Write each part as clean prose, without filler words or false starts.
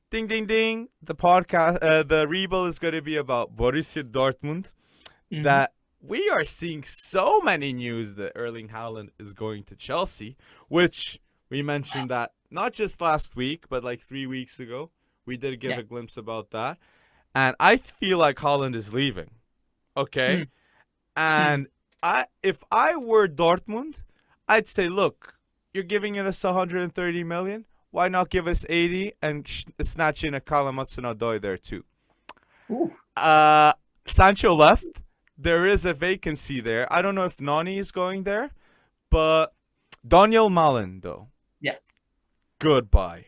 Ding, ding, ding. The podcast, the rebuild is going to be about Borussia Dortmund. Hmm. That we are seeing so many news that Erling Haaland is going to Chelsea, which we mentioned that not just last week, but like 3 weeks ago. We did give Yeah. a glimpse about that. And I feel like Haaland is leaving. Okay. Mm. Mm. And if I were Dortmund, I'd say, look, you're giving us 130 million. Why not give us 80 and snatch in a Kalamatsu there too? Ooh. Uh, Sancho left. There is a vacancy there. I don't know if Nani is going there, but Daniel Malin though. Yes. Goodbye.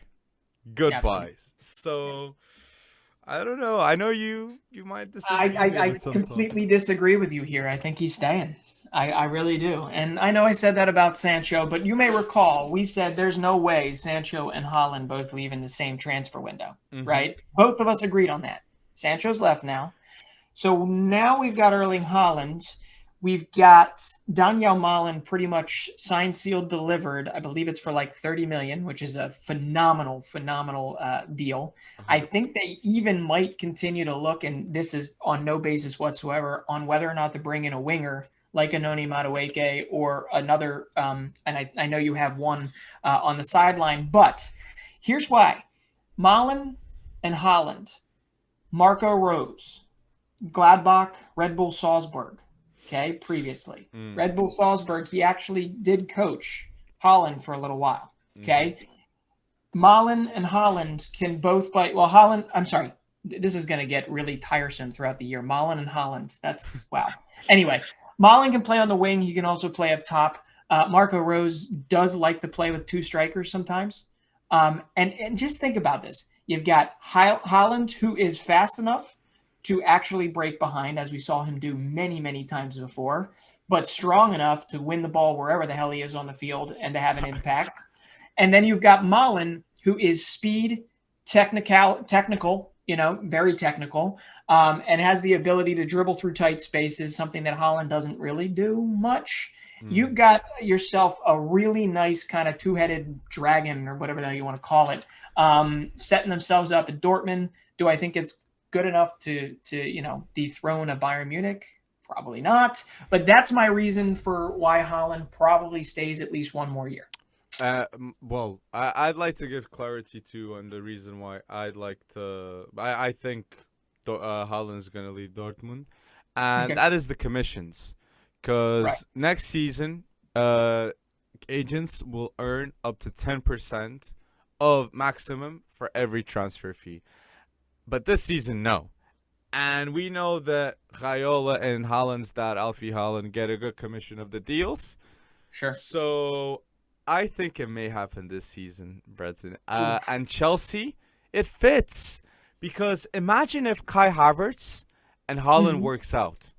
Absolutely. Goodbyes. So I don't know. I know you might I, disagree with me I, on I some point. completely disagree with you here. I think he's staying. I really do. And I know I said that about Sancho, but you may recall we said there's no way Sancho and Holland both leave in the same transfer window, Mm-hmm. right? Both of us agreed on that. Sancho's left now. So now we've got Erling Haaland. We've got Daniel Malen pretty much signed, sealed, delivered. I believe it's for like 30 million, which is a phenomenal deal. I 100%. think they even might continue to look, and this is on no basis whatsoever, on whether or not to bring in a winger like a Noni Madueke or another. And I know you have one on the sideline, but here's why: Malen and Holland, Marco Rose, Gladbach, Red Bull Salzburg. Okay, previously. Mm. Red Bull Salzburg, he actually did coach Holland for a little while. Mm-hmm. Okay. Malen and Holland can both play. Well, Holland, I'm sorry. This is going to get really tiresome throughout the year. Malen and Holland. That's wow. Anyway, Malen can play on the wing. He can also play up top. Marco Rose does like to play with two strikers sometimes. And just think about this. You've got Holland, who is fast enough to actually break behind, as we saw him do many times before, but strong enough to win the ball wherever the hell he is on the field and to have an impact. And then you've got Malen, who is speed, technical, very technical, and has the ability to dribble through tight spaces, something that Holland doesn't really do much. Mm. You've got yourself a really nice kind of two-headed dragon or whatever the hell you want to call it, setting themselves up at Dortmund. Do I think it's good enough to dethrone a Bayern Munich? Probably not. But that's my reason for why Holland probably stays at least one more year. Well, I'd like to give clarity too on the reason why I'd like to. I think Haaland's going to leave Dortmund, and Okay. that is the commissions. Right. Because next season, agents will earn up to 10% of maximum for every transfer fee. But this season, no. And we know that Raiola and Haaland's dad, Alfie Haaland, get a good commission of the deals. Sure. So I think it may happen this season, Breton. Oof. And Chelsea, it fits. Because imagine if Kai Havertz and Haaland Mhm. works out.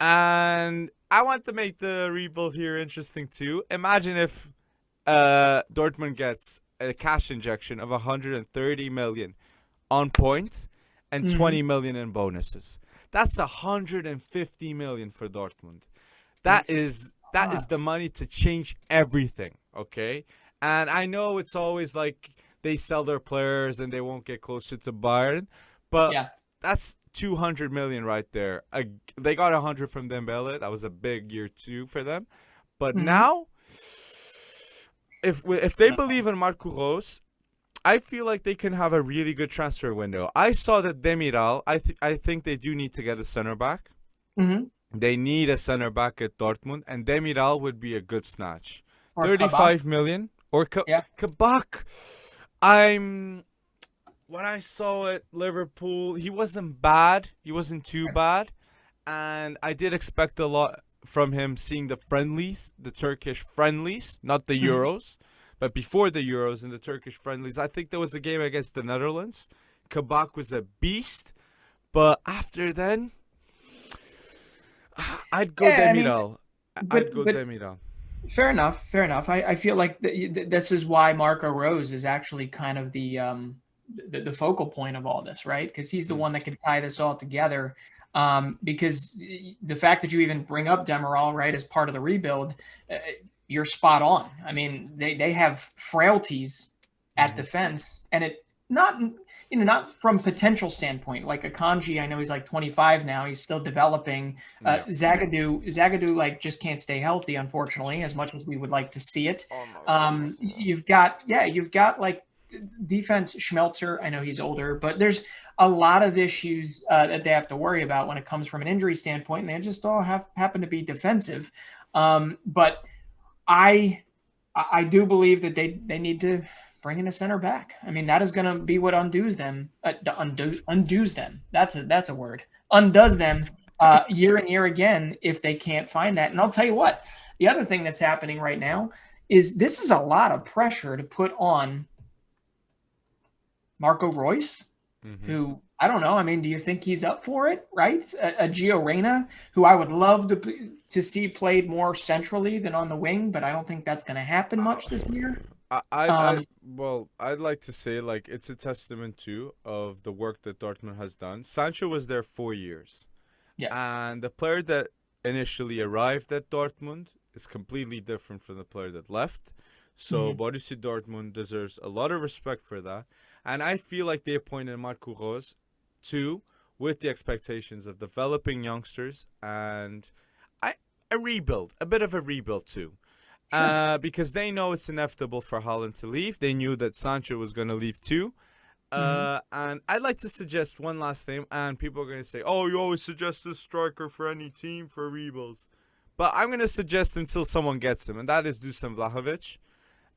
And I want to make the rebuild here interesting too. Imagine if Dortmund gets a cash injection of 130 million on points and Mhm. 20 million in bonuses. That's 150 million for Dortmund. That It's is a that is the lot. money to change everything, okay? And I know it's always like they sell their players and they won't get closer to Bayern, but Yeah. that's 200 million right there. They got 100 from Dembele. That was a big year too for them. But Mhm. now if they believe in Marco Rose, I feel like they can have a really good transfer window. I saw that Demiral. I think they do need to get a center back. Mhm. They need a center back at Dortmund, and Demiral would be a good snatch. Or Kabak. 35 million or Yeah. Kabak. I'm when I saw it, Liverpool. He wasn't bad. He wasn't too bad, and I did expect a lot from him. Seeing the friendlies, the Turkish friendlies, not the Mhm. Euros, but before the Euros and the Turkish friendlies. I think there was a game against the Netherlands. Kabak was a beast, but after then, I'd go Yeah, I mean, Demiral. I'd go but Demiral. fair enough. Fair enough. I feel like this is why Marco Rose is actually kind of the focal point of all this, right? Because he's the Mm. one that can tie this all together. Because the fact that you even bring up Demerol, right, as part of the rebuild, uh, you're spot on. I mean, they have frailties at Mm-hmm. defense, and not not from potential standpoint. Like Akanji, I know he's like 25 now. He's still developing. Yeah. Zagadou like just can't stay healthy, unfortunately, as much as we would like to see it. Almost. You've got like defense Schmelzer. I know he's older, but there's a lot of issues that they have to worry about when it comes from an injury standpoint, and they just all happen to be defensive. But I do believe that they need to bring in a center back. I mean, that is going to be what undoes them. Undoes them. That's a word. Undoes them year and year again if they can't find that. And I'll tell you what, the other thing that's happening right now is this is a lot of pressure to put on Marco Reus, who I don't know. I mean, do you think he's up for it? Right, a Gio Reyna, who I would love to see played more centrally than on the wing, but I don't think that's going to happen much this year. Well, I'd like to say like it's a testament too of the work that Dortmund has done. Sancho was there 4 years, Yeah, and the player that initially arrived at Dortmund is completely different from the player that left. So Borussia Dortmund deserves a lot of respect for that, and I feel like they appointed Marco Reus too with the expectations of developing youngsters and a rebuild, a bit of a rebuild too. sure. Because they know it's inevitable for Haaland to leave. They knew that Sancho was going to leave too. hmm And I'd like to suggest one last thing, and people are going to say, oh, you always suggest this striker for any team for rebuilds. But I'm going to suggest until someone gets him, and that is Dusan Vlahovic.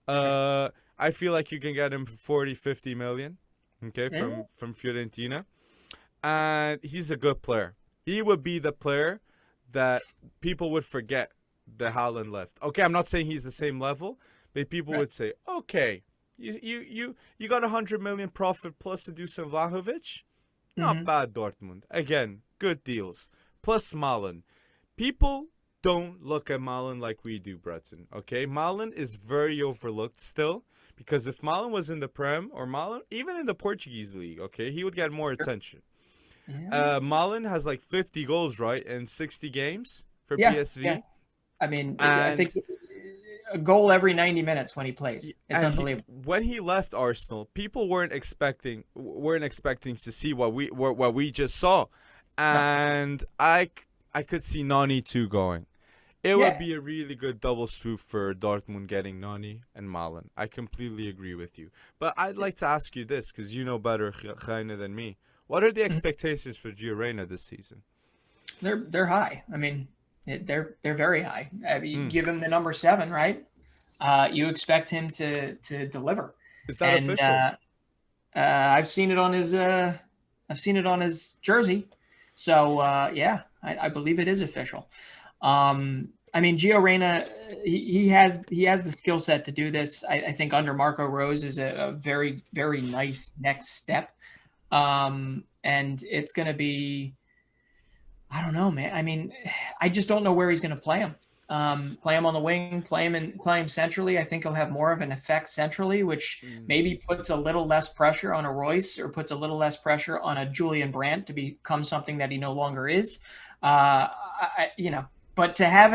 Sure. I feel like you can get him for 40, 50 million, okay, Yeah. from Fiorentina. And he's a good player. He would be the player that people would forget that Haaland left. Okay, I'm not saying he's the same level, but people Right. would say, okay, you got 100 million profit plus to do some Vlahovic. Not hmm bad, Dortmund. Again, good deals. Plus Malen. People don't look at Malen like we do, Breton. Okay, Malen is very overlooked still because if Malen was in the Prem or Malen even in the Portuguese league, okay, he would get more attention. Yeah. Malen has like 50 goals, right, in 60 games for Yeah. Yeah. PSV, I mean, I and think a goal every 90 minutes when he plays. It's and unbelievable. when he left Arsenal, people weren't expecting to see what we just saw, No. and I could see Nani too going. It would Yeah. be a really good double swoop for Dortmund getting Nani and Malen. I completely agree with you. But I'd like to ask you this, because you know better, Heine, than me. What are the Mhm. expectations for Gio Reyna this season? They're high. I mean, they're very high. I mean, Mm. give him the number 7, right? You expect him to deliver, Is that and official? I've seen it on his jersey. So yeah, I believe it is official. I mean, Gio Reyna, he has the skill set to do this. I think under Marco Rose is a very very nice next step, and it's going to be. I don't know, man. I mean, I just don't know where he's going to play him. Play him on the wing, play him centrally. I think he'll have more of an effect centrally, which Mm. maybe puts a little less pressure on a Royce or puts a little less pressure on a Julian Brandt to become something that he no longer is. But to have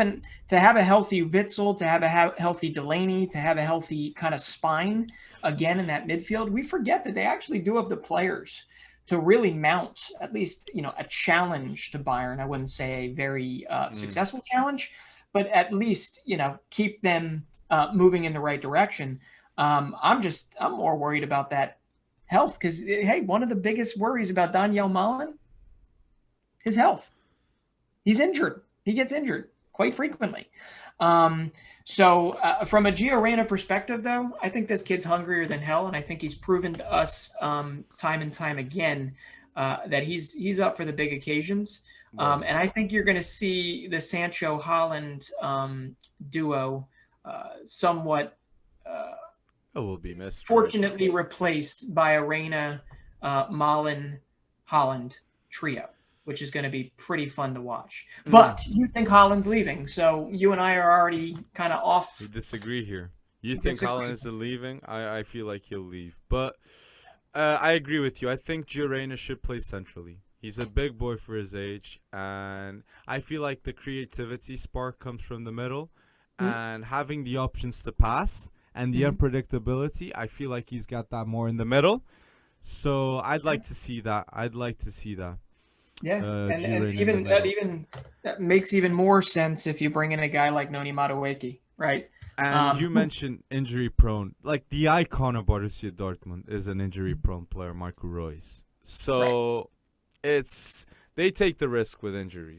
a healthy Witzel, to have a healthy Delaney, to have a healthy kind of spine again in that midfield, we forget that they actually do have the players to really mount at least a challenge to Bayern. I wouldn't say a very Mm. successful challenge, but at least keep them moving in the right direction. I'm more worried about that health because hey, one of the biggest worries about Daniel Malen, his health. He's injured. He gets injured quite frequently. So from a Gio Reyna perspective, though, I think this kid's hungrier than hell, and I think he's proven to us time and time again that he's up for the big occasions. Well, And I think you're going to see the Sancho Holland duo somewhat it will be missed for sure. fortunately replaced by a Reyna Malin Holland trio, which is going to be pretty fun to watch. Mm. But you think Holland's leaving, so you and I are already kind of We off. disagree here. You think Haaland Disagree. is leaving? I feel like he'll leave. But I agree with you. I think Gio Reyna should play centrally. He's a big boy for his age, and I feel like the creativity spark comes from the middle, and having the options to pass and the Mhm. unpredictability, I feel like he's got that more in the middle. So I'd like to see that. I'd like to see that. Yeah, and G-Rain in the even that middle. that makes even more sense if you bring in a guy like Noni Madueke, right? And you mentioned injury prone. Like the icon of Borussia Dortmund is an injury prone player, Marco Reus. Right. So it's they take the risk with injuries.